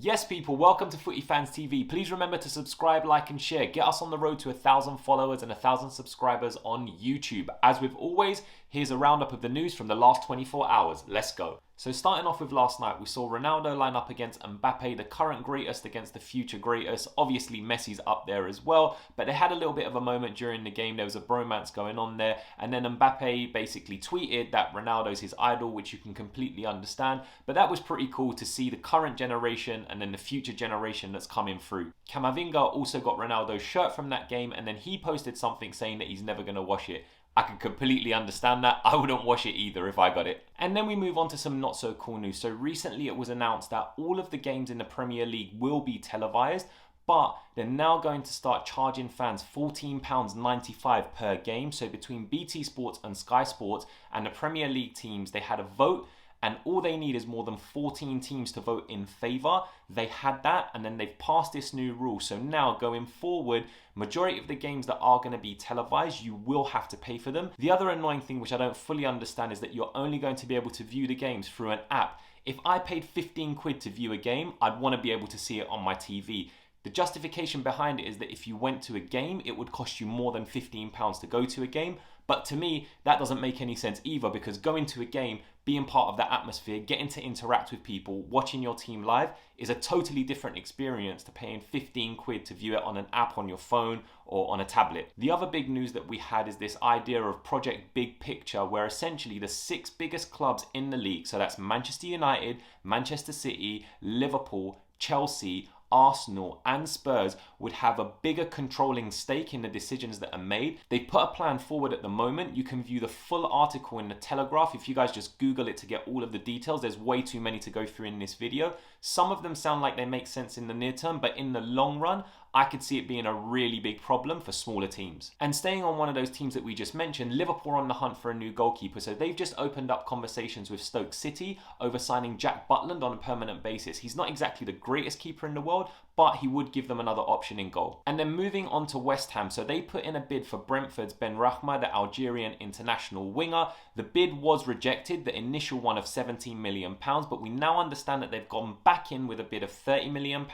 Yes, people, welcome to Footy Fans TV. Please remember to subscribe, like, and share. Get us on the road to 1,000 followers and 1,000 subscribers on YouTube. As with always, here's a roundup of the news from the last 24 hours. Let's go. So starting off with last night, we saw Ronaldo line up against Mbappe, the current greatest against the future greatest. Obviously, Messi's up there as well, but they had a little bit of a moment during the game. There was a bromance going on there, and then Mbappe basically tweeted that Ronaldo's his idol, which you can completely understand, but that was pretty cool to see the current generation and then the future generation that's coming through. Camavinga also got Ronaldo's shirt from that game, and then he posted something saying that he's never going to wash it. I can completely understand that. I wouldn't wash it either if I got it. And then we move on to some not so cool news. So recently it was announced that all of the games in the Premier League will be televised, but they're now going to start charging fans £14.95 per game. So between BT Sports and Sky Sports and the Premier League teams, they had a vote, and all they need is more than 14 teams to vote in favour. They had that, and then they've passed this new rule. So now going forward, majority of the games that are going to be televised, you will have to pay for them. The other annoying thing, which I don't fully understand, is that you're only going to be able to view the games through an app. If I paid 15 quid to view a game, I'd want to be able to see it on my TV. The justification behind it is that if you went to a game, it would cost you more than £15 to go to a game. But to me, that doesn't make any sense either, because going to a game, being part of that atmosphere, getting to interact with people, watching your team live is a totally different experience to paying 15 quid to view it on an app on your phone or on a tablet. The other big news that we had is this idea of Project Big Picture, where essentially the 6 biggest clubs in the league, so that's Manchester United, Manchester City, Liverpool, Chelsea, Arsenal and Spurs, would have a bigger controlling stake in the decisions that are made. They put a plan forward at the moment. You can view the full article in the Telegraph. If you guys just Google it to get all of the details, there's way too many to go through in this video. Some of them sound like they make sense in the near term, but in the long run, I could see it being a really big problem for smaller teams. And staying on one of those teams that we just mentioned, Liverpool are on the hunt for a new goalkeeper. So they've just opened up conversations with Stoke City over signing Jack Butland on a permanent basis. He's not exactly the greatest keeper in the world, but he would give them another option in goal. And then moving on to West Ham. So they put in a bid for Brentford's Benrahma, the Algerian international winger. The bid was rejected, the initial one of £17 million, but we now understand that they've gone back in with a bid of £30 million,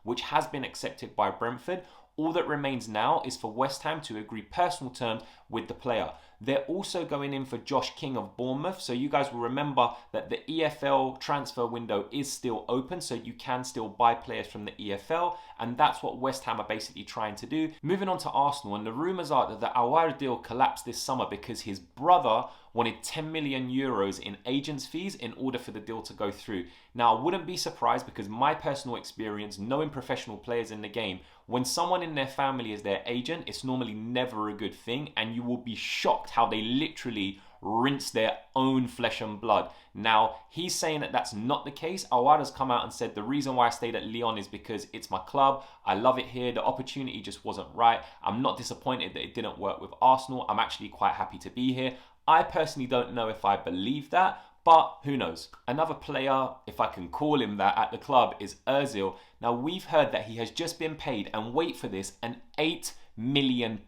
which has been accepted by Brentford. All that remains now is for West Ham to agree personal terms with the player. They're also going in for Josh King of Bournemouth. So you guys will remember that the EFL transfer window is still open, so you can still buy players from the EFL, and that's what West Ham are basically trying to do. Moving on to Arsenal, and the rumours are that the Aouar deal collapsed this summer because his brother wanted 10 million euros in agents' fees in order for the deal to go through. Now, I wouldn't be surprised, because my personal experience knowing professional players in the game, when someone in their family is their agent, it's normally never a good thing, and you will be shocked how they literally rinse their own flesh and blood. Now, he's saying that that's not the case. Aouar has come out and said, the reason why I stayed at Lyon is because it's my club. I love it here. The opportunity just wasn't right. I'm not disappointed that it didn't work with Arsenal. I'm actually quite happy to be here. I personally don't know if I believe that, but who knows? Another player, if I can call him that, at the club is Ozil. Now, we've heard that he has just been paid, and wait for this, an £8 million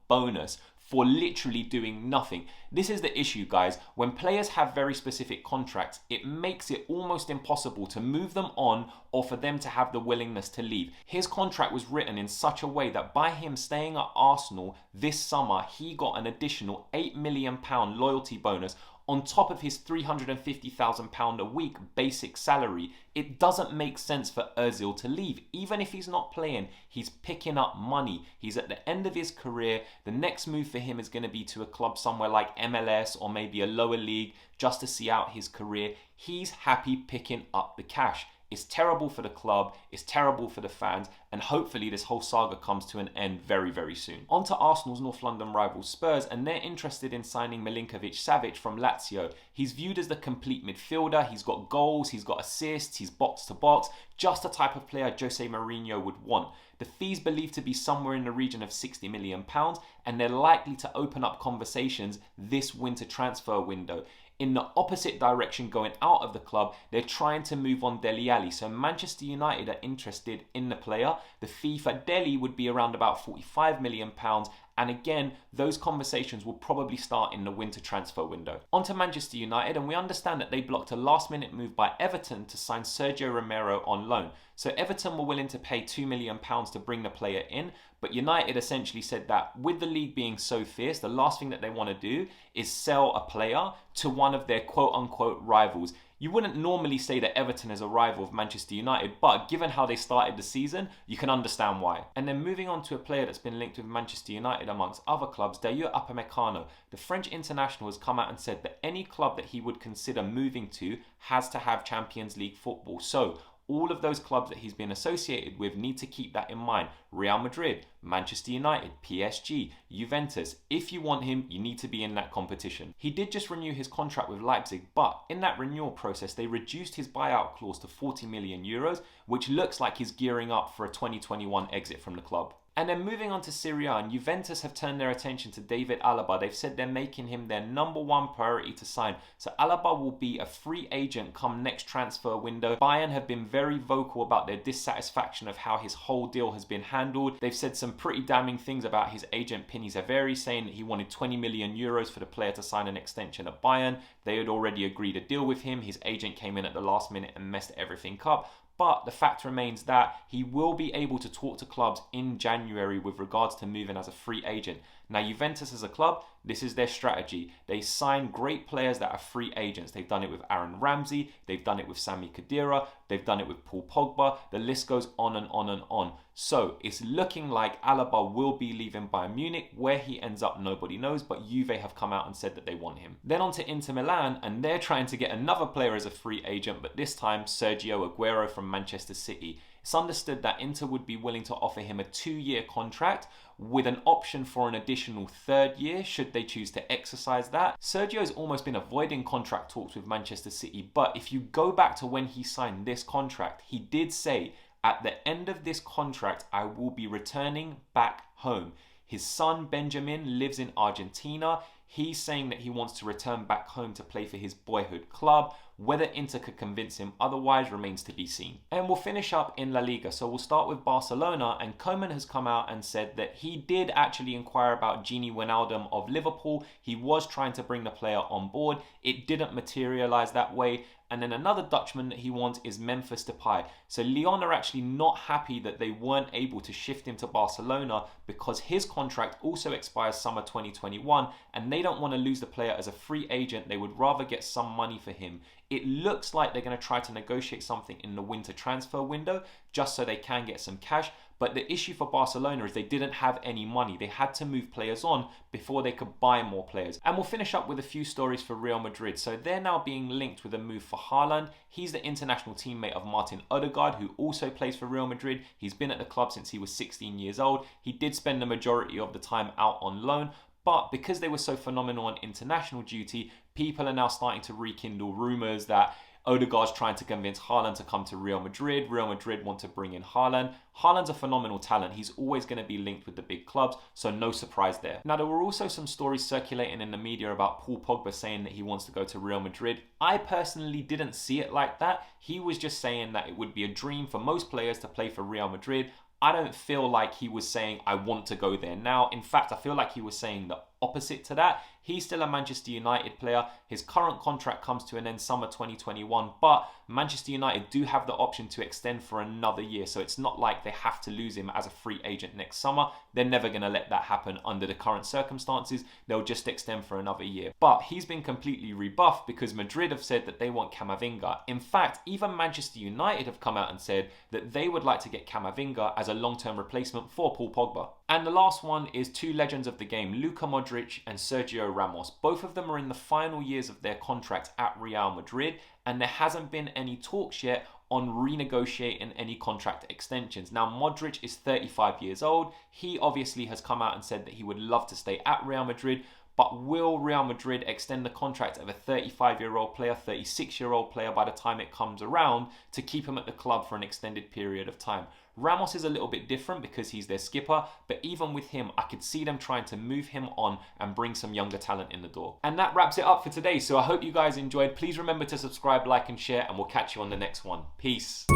bonus for literally doing nothing. This is the issue, guys. When players have very specific contracts, it makes it almost impossible to move them on or for them to have the willingness to leave. His contract was written in such a way that by him staying at Arsenal this summer, he got an additional £8 million loyalty bonus on top of his £350,000 a week basic salary. It doesn't make sense for Ozil to leave. Even if he's not playing, he's picking up money. He's at the end of his career. The next move for him is going to be to a club somewhere like MLS or maybe a lower league just to see out his career. He's happy picking up the cash. It's terrible for the club, it's terrible for the fans, and hopefully this whole saga comes to an end very, very soon. On to Arsenal's North London rival Spurs, and they're interested in signing Milinkovic-Savic from Lazio. He's viewed as the complete midfielder. He's got goals, he's got assists, he's box to box, just the type of player Jose Mourinho would want. The fee's believed to be somewhere in the region of £60 million, and they're likely to open up conversations this winter transfer window. In the opposite direction, going out of the club, they're trying to move on Dele Alli. So Manchester United are interested in the player. The fee for Dele would be around about £45 million, And again, those conversations will probably start in the winter transfer window. On to Manchester United, and we understand that they blocked a last-minute move by Everton to sign Sergio Romero on loan. So Everton were willing to pay £2 million to bring the player in, but United essentially said that with the league being so fierce, the last thing that they want to do is sell a player to one of their quote-unquote rivals. You wouldn't normally say that Everton is a rival of Manchester United, but given how they started the season, you can understand why. And then moving on to a player that's been linked with Manchester United amongst other clubs, Upamecano. The French international has come out and said that any club that he would consider moving to has to have Champions League football. So all of those clubs that he's been associated with need to keep that in mind. Real Madrid, Manchester United, PSG, Juventus. If you want him, you need to be in that competition. He did just renew his contract with Leipzig, but in that renewal process, they reduced his buyout clause to 40 million euros, which looks like he's gearing up for a 2021 exit from the club. And then moving on to Serie A, and Juventus have turned their attention to David Alaba. They've said they're making him their #1 priority to sign. So Alaba will be a free agent come next transfer window. Bayern have been very vocal about their dissatisfaction of how his whole deal has been handled. They've said some pretty damning things about his agent Pini Zaveri, saying that he wanted 20 million euros for the player to sign an extension at Bayern. They had already agreed a deal with him. His agent came in at the last minute and messed everything up. But the fact remains that he will be able to talk to clubs in January with regards to moving as a free agent. Now, Juventus as a club, this is their strategy. They sign great players that are free agents. They've done it with Aaron Ramsey. They've done it with Sami Khedira. They've done it with Paul Pogba. The list goes on and on and on. So it's looking like Alaba will be leaving Bayern Munich. Where he ends up, nobody knows, but Juve have come out and said that they want him. Then on to Inter Milan, and they're trying to get another player as a free agent, but this time Sergio Aguero from Manchester City. It's understood that Inter would be willing to offer him a 2-year contract with an option for an additional 3rd year should they choose to exercise that. Sergio has almost been avoiding contract talks with Manchester City, but if you go back to when he signed this contract, he did say, at the end of this contract, I will be returning back home. His son Benjamin lives in Argentina. He's saying that he wants to return back home to play for his boyhood club. Whether Inter could convince him otherwise remains to be seen. And we'll finish up in La Liga. So we'll start with Barcelona, and Koeman has come out and said that he did actually inquire about Gini Wijnaldum of Liverpool. He was trying to bring the player on board. It didn't materialise that way. And then another Dutchman that he wants is Memphis Depay. So Lyon are actually not happy that they weren't able to shift him to Barcelona because his contract also expires summer 2021 and they don't want to lose the player as a free agent. They would rather get some money for him. It looks like they're going to try to negotiate something in the winter transfer window just so they can get some cash. But the issue for Barcelona is they didn't have any money. They had to move players on before they could buy more players. And we'll finish up with a few stories for Real Madrid. So they're now being linked with a move for Haaland. He's the international teammate of Martin Odegaard, who also plays for Real Madrid. He's been at the club since he was 16 years old. He did spend the majority of the time out on loan. But because they were so phenomenal on international duty, people are now starting to rekindle rumours that Odegaard's trying to convince Haaland to come to Real Madrid. Real Madrid want to bring in Haaland. Haaland's a phenomenal talent. He's always going to be linked with the big clubs, so no surprise there. Now, there were also some stories circulating in the media about Paul Pogba saying that he wants to go to Real Madrid. I personally didn't see it like that. He was just saying that it would be a dream for most players to play for Real Madrid. I don't feel like he was saying, I want to go there now. In fact, I feel like he was saying the opposite to that. He's still a Manchester United player. His current contract comes to an end summer 2021, but Manchester United do have the option to extend for another year. So it's not like they have to lose him as a free agent next summer. They're never going to let that happen under the current circumstances. They'll just extend for another year. But he's been completely rebuffed because Madrid have said that they want Camavinga. In fact, even Manchester United have come out and said that they would like to get Camavinga as a long-term replacement for Paul Pogba. And the last one is two legends of the game, Luka Modric and Sergio Ramos. Both of them are in the final years of their contracts at Real Madrid, and there hasn't been any talks yet on renegotiating any contract extensions. Now, Modric is 35 years old. He obviously has come out and said that he would love to stay at Real Madrid, but will Real Madrid extend the contract of a 35-year-old player, 36-year-old player by the time it comes around to keep him at the club for an extended period of time? Ramos is a little bit different because he's their skipper, but even with him, I could see them trying to move him on and bring some younger talent in the door. And that wraps it up for today, so I hope you guys enjoyed. Please remember to subscribe, like, and share, and we'll catch you on the next one. Peace.